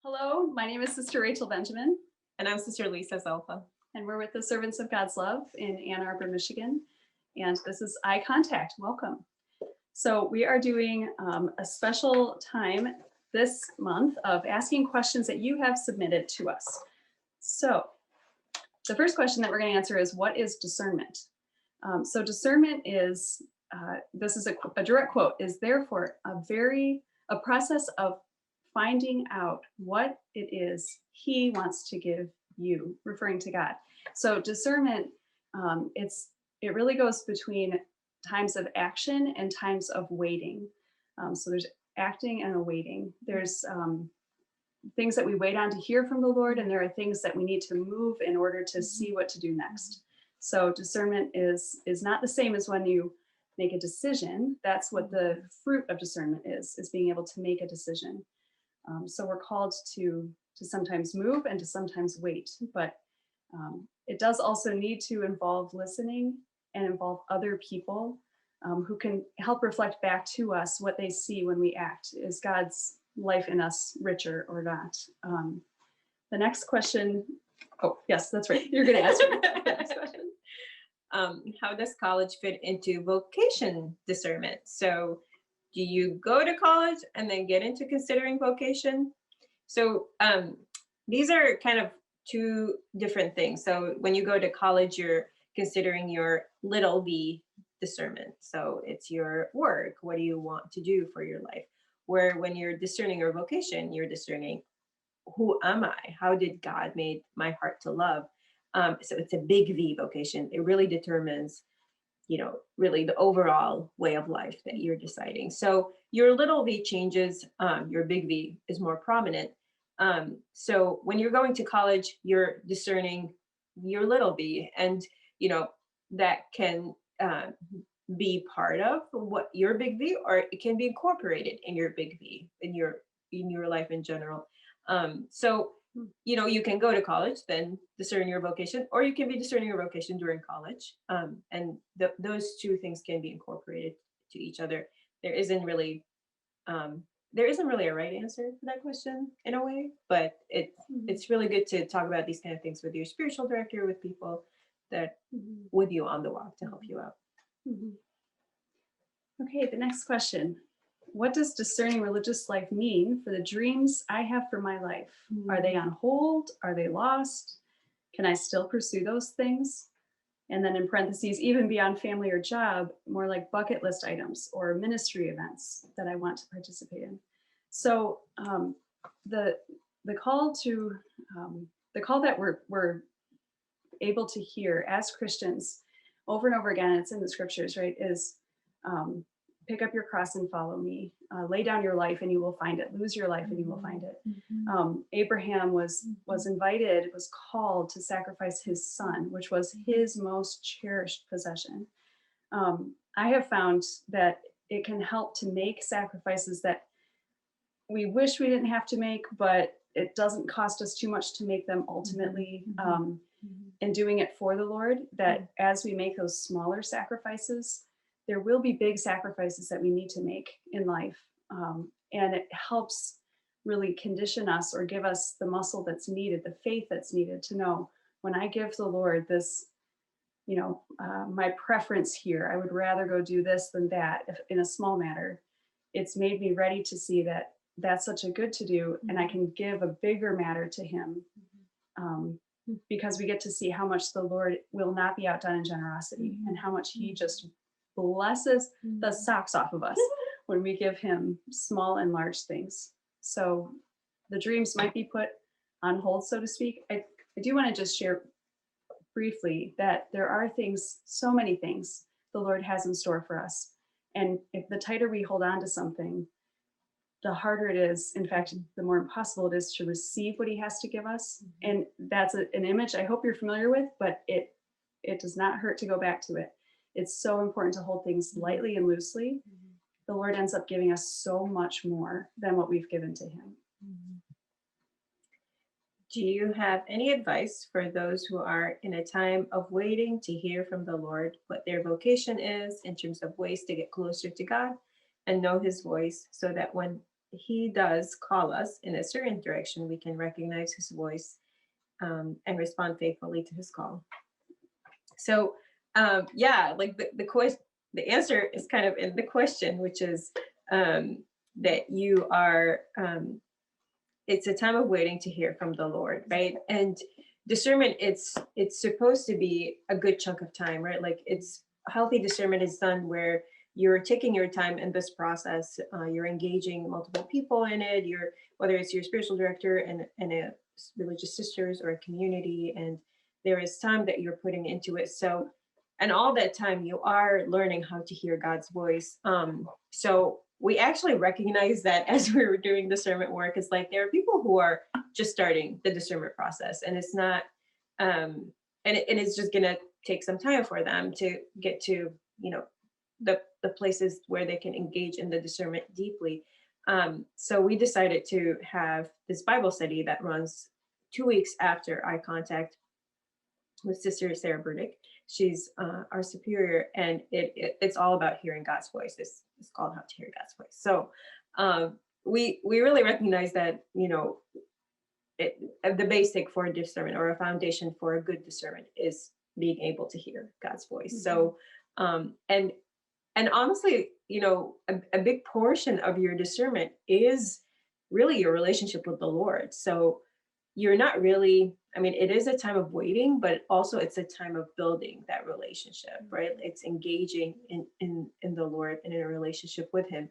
Hello, my name is Sister Rachel Benjamin, And I'm Sister Lisa Zalfa. and we're with the Servants of God's Love in Ann Arbor, Michigan. And this is iContact. Welcome. So we are doing a special time this month of asking questions that you have submitted to us. So the first question that we're going to answer is, what is discernment? So discernment is, this is a direct quote, is therefore a process of finding out what it is he wants to give you, referring to God. So discernment, it really goes between times of action and times of waiting. So there's acting and awaiting. There's things that we wait on to hear from the Lord, and there are things that we need to move in order to see what to do next. So discernment is not the same as when you make a decision. That's what the fruit of discernment is being able to make a decision. So we're called to sometimes move and to sometimes wait, but it does also need to involve listening and involve other people who can help reflect back to us what they see when we act. Is God's life in us richer or not? The next question, oh yes, that's right, you're going to ask me the next question. How does college fit into vocation discernment? So do you go to college and then get into considering vocation? So these are kind of two different things. So when you go to college, you're considering your little v discernment. So it's your work. What do you want to do for your life? Where when you're discerning your vocation, you're discerning, who am I? How did God made my heart to love? So it's a big V vocation. It really determines, really the overall way of life that you're deciding. So your little v changes, your big V is more prominent. So when you're going to college, you're discerning your little v, and that can be part of what your big V, or it can be incorporated in your big V in your life in general. So you can go to college, then discern your vocation, or you can be discerning your vocation during college. And those two things can be incorporated to each other. There isn't really a right answer to that question in a way, but it's really good to talk about these kind of things with your spiritual director, with people that with you on the walk to help you out. Okay, the next question. What does discerning religious life mean for the dreams I have for my life? Are they on hold? Are they lost? Can I still pursue those things? And then in parentheses, even beyond family or job, more like bucket list items or ministry events that I want to participate in. So the call that we're able to hear as Christians over and over again, it's in the scriptures, right, is pick up your cross and follow me. Lay down your life and you will find it. Lose your life and you will find it. Abraham was invited, was called to sacrifice his son, which was his most cherished possession. I have found that it can help to make sacrifices that we wish we didn't have to make, but it doesn't cost us too much to make them ultimately. And doing it for the Lord, that as we make those smaller sacrifices, there will be big sacrifices that we need to make in life. And it helps really condition us or give us the muscle that's needed, the faith that's needed to know, when I give the Lord this, my preference here, I would rather go do this than that. If in a small matter, it's made me ready to see that that's such a good to do, and I can give a bigger matter to him. Because we get to see how much the Lord will not be outdone in generosity, and how much he just blesses the socks off of us when we give him small and large things. So the dreams might be put on hold, so to speak. I do want to just share briefly that there are things, so many things the Lord has in store for us. And if the tighter we hold on to something, the harder it is, in fact, the more impossible it is to receive what he has to give us. And that's an image I hope you're familiar with, but it does not hurt to go back to it. It's so important to hold things lightly and loosely. The Lord ends up giving us so much more than what we've given to him. Do you have any advice for those who are in a time of waiting to hear from the Lord what their vocation is, in terms of ways to get closer to God and know his voice, so that when he does call us in a certain direction, we can recognize his voice, and respond faithfully to his call. So yeah, like the question, the answer is kind of in the question, which is that you are, it's a time of waiting to hear from the Lord, right? And discernment, it's supposed to be a good chunk of time, right? Like, it's healthy discernment is done where you're taking your time in this process, you're engaging multiple people in it, you're, whether it's your spiritual director and a religious sisters or a community, and there is time that you're putting into it. So, and all that time you are learning how to hear God's voice. So we actually recognize that as we were doing discernment work, it's like there are people who are just starting the discernment process, and it's not, and it's just gonna take some time for them to get to, you know, the places where they can engage in the discernment deeply. So we decided to have this Bible study that runs 2 weeks after iContact with Sister Sarah Burdick. She's our superior, and it's all about hearing God's voice. It's called How to Hear God's Voice. So we really recognize that, you know, the basic for discernment, or a foundation for a good discernment, is being able to hear God's voice. So and honestly, you know, a big portion of your discernment is really your relationship with the Lord. So you're not really, I mean, it is a time of waiting, but also it's a time of building that relationship, right? It's engaging in the Lord and in a relationship with him.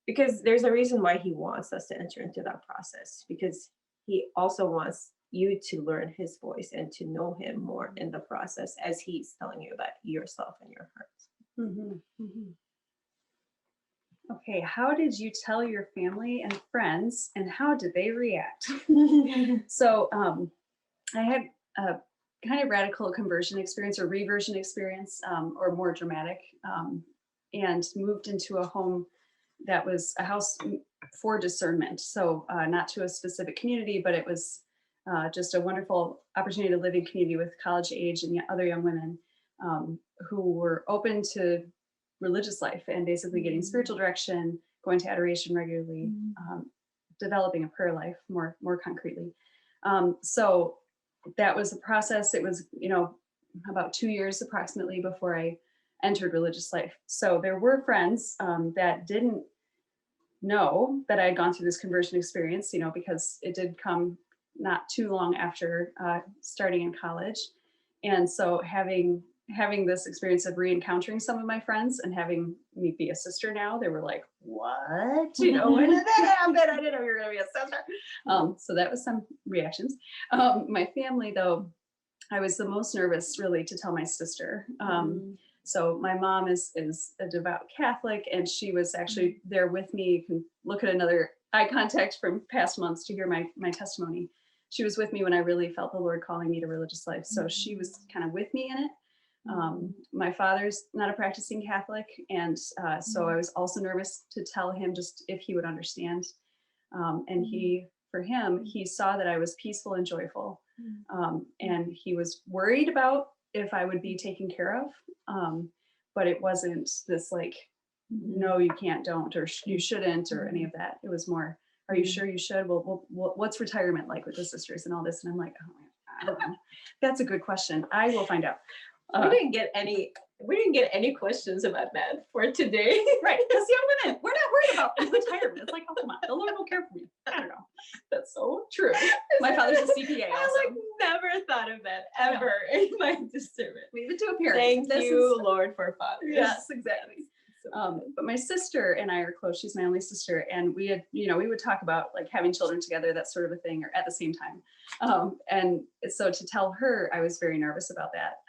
Because there's a reason why he wants us to enter into that process, because he also wants you to learn his voice and to know him more in the process, as he's telling you about yourself and your heart. Okay, how did you tell your family and friends, and how did they react? So I had a kind of radical conversion experience, or reversion experience, or more dramatic, and moved into a home that was a house for discernment. So not to a specific community, but it was just a wonderful opportunity to live in community with college age and other young women who were open to religious life and basically getting spiritual direction, going to adoration regularly, developing a prayer life more concretely. So that was a process. It was, you know, about 2 years approximately before I entered religious life. So there were friends that didn't know that I had gone through this conversion experience, you know, because it did come not too long after starting in college. And so having this experience of re-encountering some of my friends and having me be a sister now, they were like, what? You know, when did that happen? I didn't know you were going to be a sister. So that was some reactions. My family, though, I was the most nervous really to tell my sister. So my mom is a devout Catholic, and she was actually there with me. You can look at another iContact from past months to hear my testimony. She was with me when I really felt the Lord calling me to religious life. So she was kind of with me in it. My father's not a practicing Catholic, and so I was also nervous to tell him just if he would understand. And for him, he saw that I was peaceful and joyful, and he was worried about if I would be taken care of, but it wasn't this like, no, you can't, don't, or you shouldn't, or any of that. It was more, are you sure you should? Well, what's retirement like with the sisters and all this? And I'm like, oh, I don't know. That's a good question. I will find out. We didn't get any questions about that for today. Right, because young women, we're not worried about retirement. It's like, oh, come on, the Lord will care for me. I don't know. That's so true. My father's a CPA also. I like never thought of that ever in my discernment. Leave it to a parent. Thank you, Lord, for fathers. Yes, exactly. But my sister and I are close. She's my only sister, and we had, you know, we would talk about like having children together, that sort of a thing, or at the same time. And so to tell her, I was very nervous about that.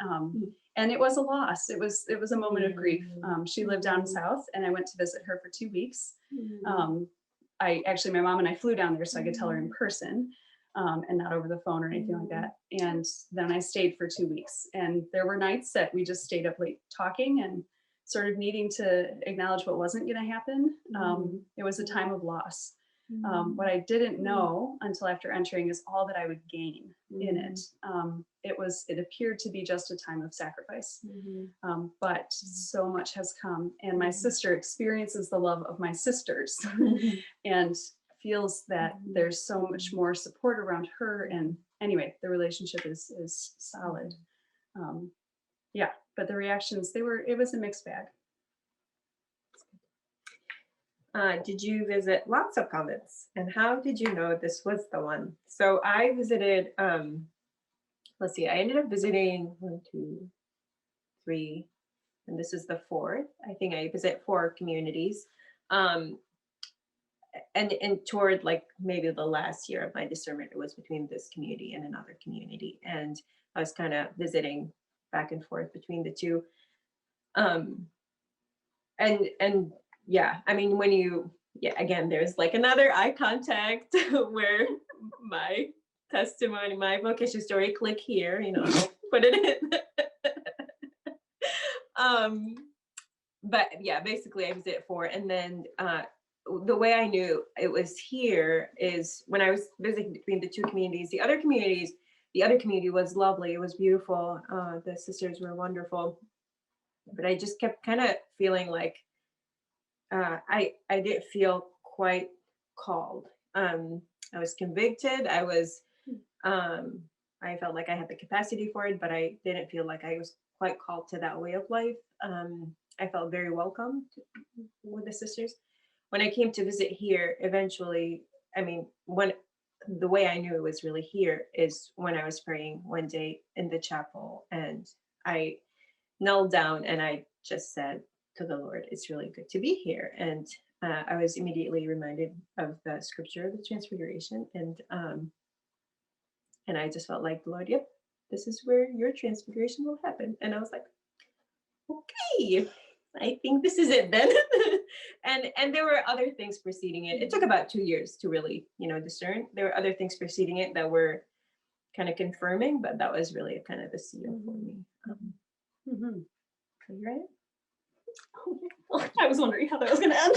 And it was a loss. It was a moment of grief. She lived down south, and I went to visit her for 2 weeks. My mom and I flew down there so I could tell her in person, and not over the phone or anything like that. And then I stayed for 2 weeks, and there were nights that we just stayed up late talking and sort of needing to acknowledge what wasn't going to happen. It was a time of loss. What I didn't know until after entering is all that I would gain in it. It appeared to be just a time of sacrifice, but so much has come. And my sister experiences the love of my sisters and feels that there's so much more support around her. And anyway, the relationship is solid. Yeah, but the reactions, it was a mixed bag. Did you visit lots of convents? And how did you know this was the one? So I visited, let's see, I ended up visiting 1, 2, 3, and this is the 4th. I think I visit 4 communities. And toward like maybe the last year of my discernment, it was between this community and another community. And I was kind of visiting back and forth between the two. And yeah, I mean, again, there's like another iContact where my testimony, my vocation story, click here, I'll put it in. But yeah, basically I visit 4. And then the way I knew it was here is when I was visiting between the 2 communities, the other community was lovely. It was beautiful. The sisters were wonderful, but I just kept kind of feeling like, I didn't feel quite called. I was convicted. I felt like I had the capacity for it, but I didn't feel like I was quite called to that way of life. I felt very welcome with the sisters. When I came to visit here, eventually, I mean, the way I knew it was really here is when I was praying one day in the chapel, and I knelt down and I just said to the Lord, it's really good to be here. And I was immediately reminded of the scripture of the transfiguration. And I just felt like the Lord, yep, this is where your transfiguration will happen. And I was like, okay, I think this is it then. and there were other things preceding it. It took about 2 years to really, discern. There were other things preceding it that were kind of confirming, but that was really kind of the seal for me. Are you ready? Well, I was wondering how that was going to end.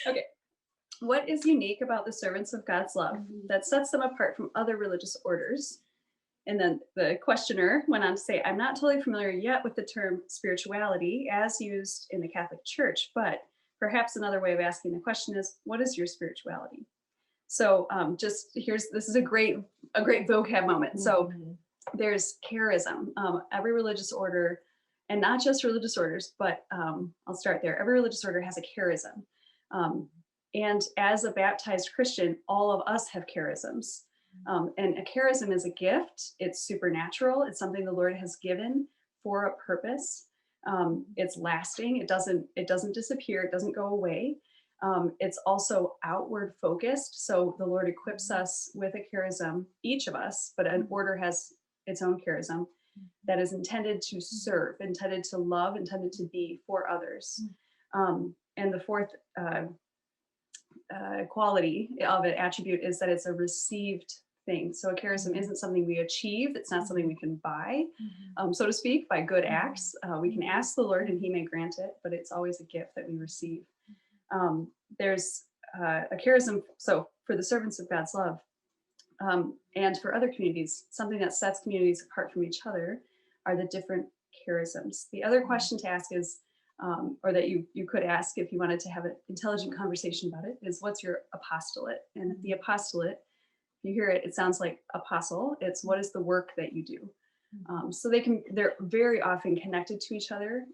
Okay. What is unique about the servants of God's love that sets them apart from other religious orders? And then the questioner went on to say, I'm not totally familiar yet with the term spirituality as used in the Catholic Church, but perhaps another way of asking the question is, what is your spirituality? So this is a great vocab moment. So there's charism. Every religious order, and not just religious orders, but I'll start there. Every religious order has a charism. And as a baptized Christian, all of us have charisms. And a charism is a gift. It's supernatural. It's something the Lord has given for a purpose. It's lasting. It doesn't disappear. It doesn't go away. It's also outward focused. So the Lord equips us with a charism, each of us, but an order has its own charism that is intended to serve, intended to love, intended to be for others. And the fourth quality of an attribute is that it's a received thing. So a charism isn't something we achieve. It's not something we can buy, so to speak, by good acts. We can ask the Lord and he may grant it, but it's always a gift that we receive. There's a charism. So for the servants of God's love, and for other communities, something that sets communities apart from each other are the different charisms. The other question to ask is, or that you could ask if you wanted to have an intelligent conversation about it, is what's your apostolate? And the apostolate, if you hear it, it sounds like apostle. It's what is the work that you do? So they're very often connected to each other.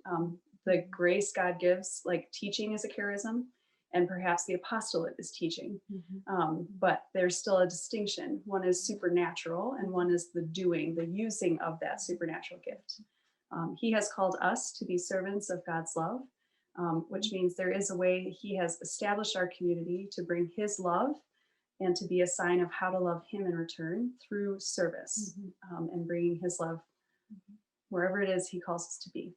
The grace God gives, like teaching is a charism, and perhaps the apostolate is teaching. But there's still a distinction. One is supernatural and one is the doing, the using of that supernatural gift. He has called us to be servants of God's love, which means there is a way he has established our community to bring his love and to be a sign of how to love him in return through service, and bringing his love wherever it is he calls us to be.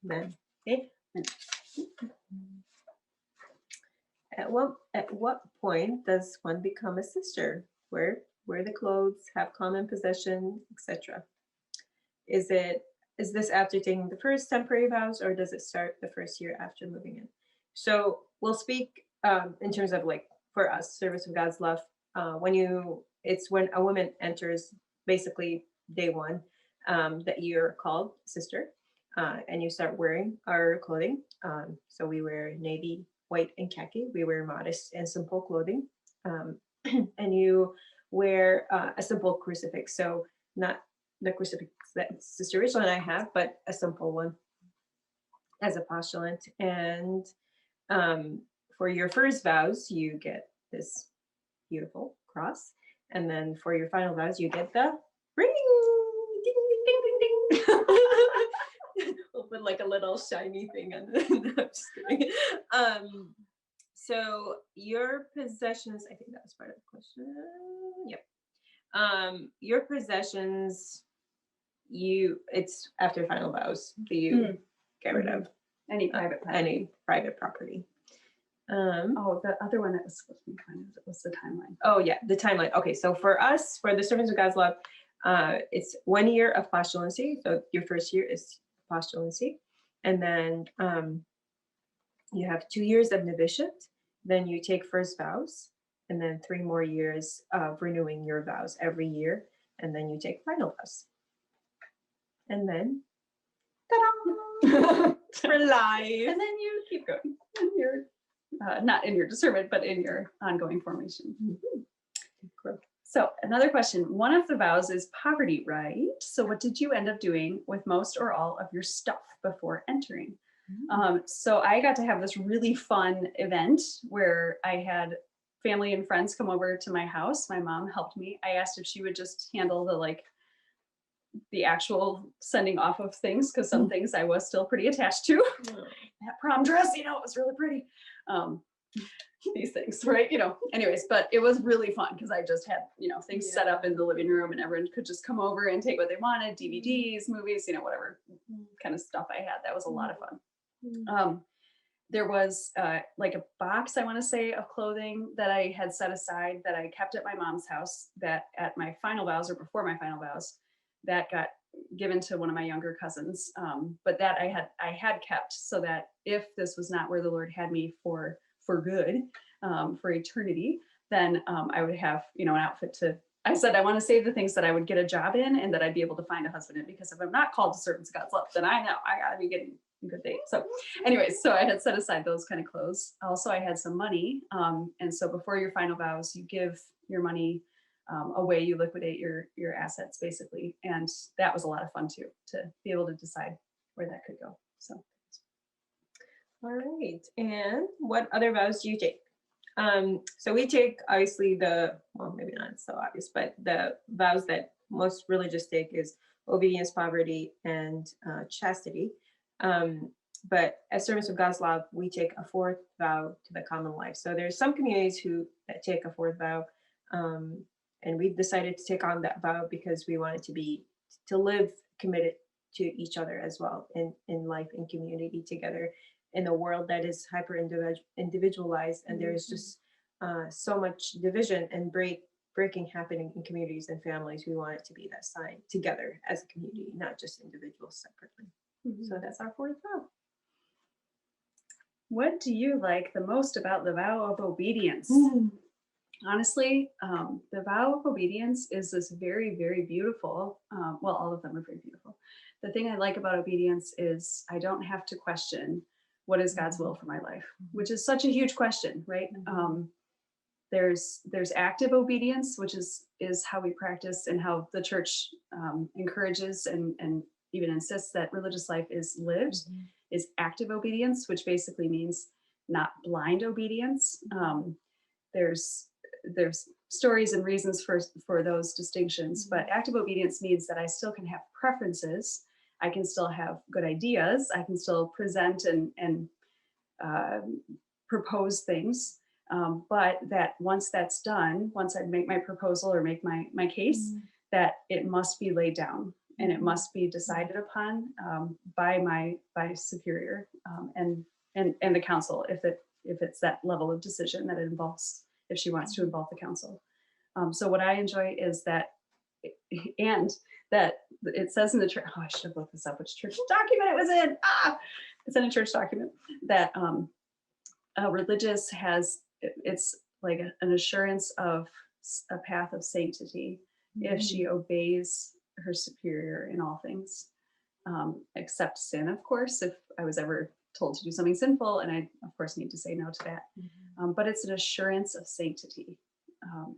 Amen. At what point does one become a sister? Wear the clothes, have common possession, etc. Is this after taking the first temporary vows, or does it start the first year after moving in? So we'll speak in terms of like for us, service of God's love. It's when a woman enters basically day one, that you're called sister, and you start wearing our clothing. So we wear navy, white, and khaki. We wear modest and simple clothing, and you wear a simple crucifix. So not the crucifix that Sister Rachel and I have, but a simple one as a postulant. And for your first vows, you get this beautiful cross. And then for your final vows, you get the ring. Ding, ding, ding, ding, ding. We'll put like a little shiny thing on the no, I'm just kidding. So your possessions, I think that was part of the question. Yep. Your possessions, it's after final vows that you get rid of Any private property. any private property. Oh, the other one that was supposed to be fine was the timeline. Oh yeah, the timeline. Okay, so for us, for the servants of God's love, it's 1 year of postulancy. So your first year is postulancy, and then you have 2 years of novitiate. Then you take first vows, and then 3 more years of renewing your vows every year, and then you take final vows, and then ta-da, for life. And then you keep going. And you're not in your discernment, but in your ongoing formation. So another question. One of the vows is poverty, right? So what did you end up doing with most or all of your stuff before entering? So I got to have this really fun event where I had family and friends come over to my house. My mom helped me. I asked if she would just handle the actual sending off of things, because some things I was still pretty attached to. That prom dress, it was really pretty. These things, right? Anyways, but it was really fun because I just had, things set up in the living room, and everyone could just come over and take what they wanted, DVDs, movies, whatever kind of stuff I had. That was a lot of fun. There was like a box, I want to say, of clothing that I had set aside that I kept at my mom's house, that at my final vows or before my final vows, that got given to one of my younger cousins. But that I had kept so that if this was not where the Lord had me for good, for eternity, then I would have, an outfit I said, I want to save the things that I would get a job in and that I'd be able to find a husband in, because if I'm not called to servants of God's love, then I know I gotta be getting a good date. So anyways, so I had set aside those kind of clothes. Also, I had some money. And so before your final vows, you give your money away, you liquidate your assets basically. And that was a lot of fun too, to be able to decide where that could go. So. All right. And what other vows do you take? So we take obviously maybe not so obvious, but the vows that most religious take is obedience, poverty, and chastity. But as servants of God's love, we take a fourth vow to the common life. So there's some communities that take a fourth vow, and we've decided to take on that vow because we want it to live committed to each other as well in life and community together in a world that is hyper individualized, and there's just so much division and breaking happening in communities and families. We want it to be that sign together as a community, not just individuals separately. So that's our fourth vow. What do you like the most about the vow of obedience? Honestly, the vow of obedience is this very, very beautiful, well, all of them are very beautiful. The thing I like about obedience is I don't have to question what is God's will for my life, which is such a huge question, right? There's active obedience, which is how we practice and how the church encourages and even insists that religious life is lived, is active obedience, which basically means not blind obedience. There's stories and reasons for those distinctions, but active obedience means that I still can have preferences. I can still have good ideas. I can still present and propose things. But that once that's done, once I make my proposal or make my case, that it must be laid down and it must be decided upon by superior and the council, if it's that level of decision that it involves, if she wants to involve the council. So what I enjoy is that, and that it says in the church, I should have looked this up, which church document it was in. It's in a church document that Religious it's like an assurance of a path of sanctity if she obeys her superior in all things, except sin, of course. If I was ever told to do something sinful, and I, of course, need to say no to that. But it's an assurance of sanctity.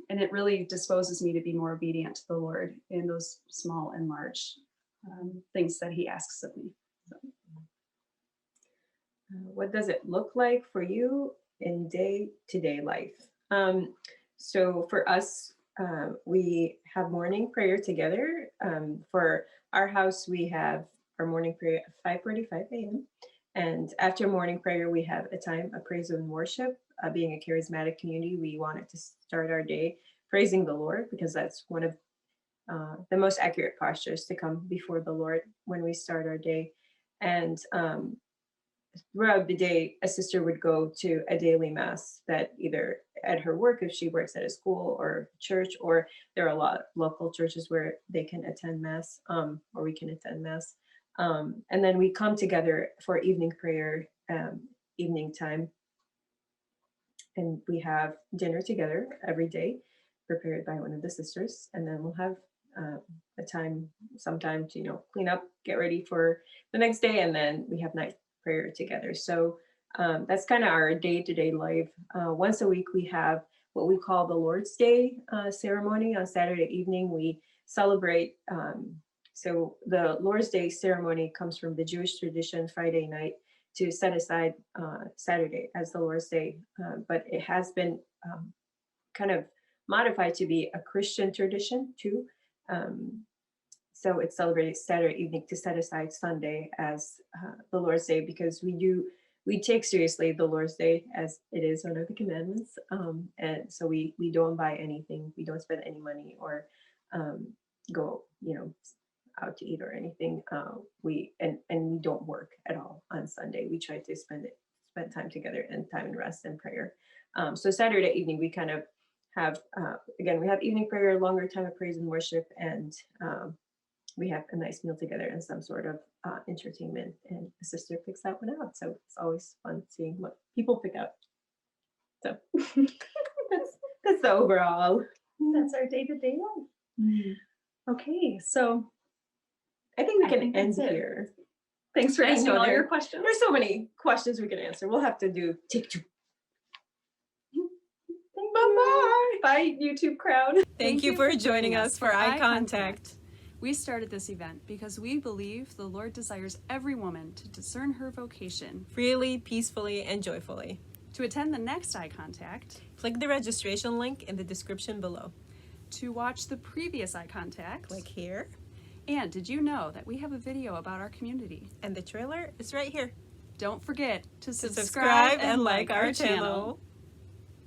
And it really disposes me to be more obedient to the Lord in those small and large things that he asks of me. So. What does it look like for you in day-to-day life? So for us, we have morning prayer together. For our house, we have our morning prayer at 5:45 a.m. And after morning prayer, we have a time of praise and worship. Being a charismatic community, we wanted to start our day praising the Lord, because that's one of the most accurate postures to come before the Lord when we start our day. And throughout the day, a sister would go to a daily mass that either at her work, if she works at a school or church, or there are a lot of local churches where they can attend mass, or we can attend mass. And then we come together for evening prayer, evening time. And we have dinner together every day, prepared by one of the sisters. And then we'll have a time, sometime to, clean up, get ready for the next day. And then we have night prayer together. So that's kind of our day-to-day life. Once a week, we have what we call the Lord's Day ceremony. On Saturday evening, we celebrate. So the Lord's Day ceremony comes from the Jewish tradition, Friday night, to set aside Saturday as the Lord's Day. But it has been kind of modified to be a Christian tradition too. So it's celebrated Saturday evening to set aside Sunday as the Lord's Day, because we take seriously the Lord's Day as it is one of the commandments. And so we don't buy anything, we don't spend any money, or go, out to eat or anything. We don't work at all on Sunday. We try to spend time together and time in rest and prayer. So Saturday evening, we kind of have, again, we have evening prayer, longer time of praise and worship, and we have a nice meal together and some sort of entertainment, and the sister picks that one out. So it's always fun seeing what people pick out. So that's the overall. That's our day-to-day life. Okay, so I think we can think end that's it. here. Thanks for I asking know all there- your questions. There's so many questions we can answer. We'll have to do take two. Bye-bye. Bye, YouTube crowd. Thank you for joining us for iContact. We started this event because we believe the Lord desires every woman to discern her vocation. Freely, peacefully, and joyfully. To attend the next iContact, Click the registration link in the description below. to watch the previous iContact, Click here, and did you know that we have a video about our community? and the trailer is right here. Don't forget to Subscribe and like our channel.